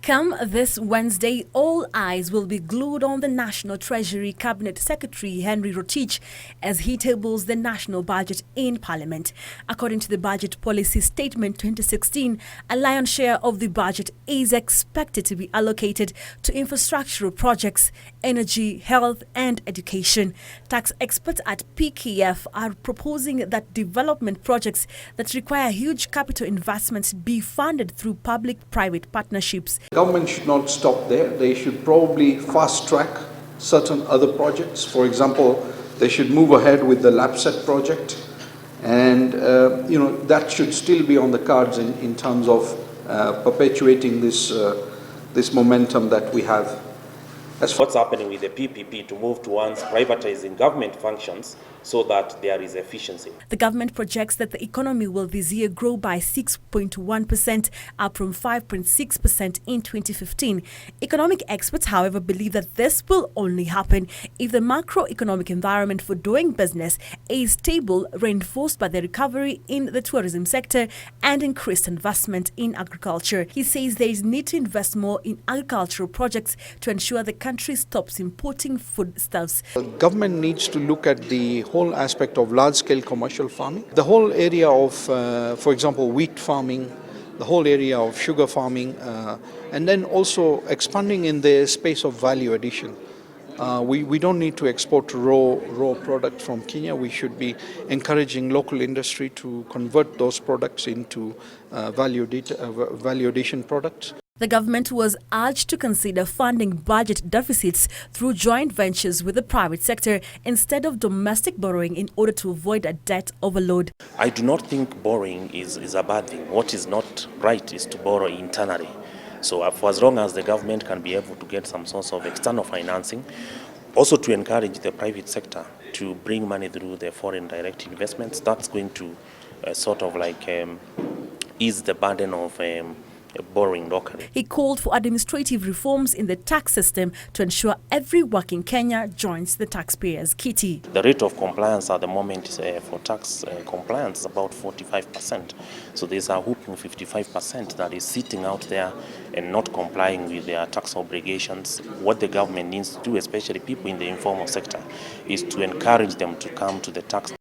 Come this Wednesday, all eyes will be glued on the National Treasury Cabinet Secretary Henry Rotich as he tables the national budget in Parliament. According to the Budget Policy Statement 2016, a lion's share of the budget is expected to be allocated to infrastructural projects, energy, health and education. Tax experts at PKF are proposing that development projects that require huge capital investments be funded through public-private partnerships. Government should not stop there. They should probably fast track certain other projects. For example, they should move ahead with the LAPSET project, and that should still be on the cards in terms of perpetuating this momentum that we have. That's what's happening with the PPP to move towards privatizing government functions so that there is efficiency. The government projects that the economy will this year grow by 6.1%, up from 5.6% in 2015. Economic experts, however, believe that this will only happen if the macroeconomic environment for doing business is stable, reinforced by the recovery in the tourism sector and increased investment in agriculture. He says there is need to invest more in agricultural projects to ensure the country stops importing foodstuffs. The government needs to look at the whole aspect of large-scale commercial farming, the whole area of, for example, wheat farming, the whole area of sugar farming, and then also expanding in the space of value addition. We don't need to export raw products from Kenya. We should be encouraging local industry to convert those products into value addition products. The government was urged to consider funding budget deficits through joint ventures with the private sector instead of domestic borrowing in order to avoid a debt overload. I do not think borrowing is a bad thing. What is not right is to borrow internally. So for as long as the government can be able to get some source of external financing, also to encourage the private sector to bring money through the foreign direct investments, that's going to ease the burden of borrowing locally. He called for administrative reforms in the tax system to ensure every working Kenya joins the taxpayers' kitty. The rate of compliance at the moment for tax compliance is about 45%. So there's a whopping 55% that is sitting out there and not complying with their tax obligations. What the government needs to do, especially people in the informal sector, is to encourage them to come to the tax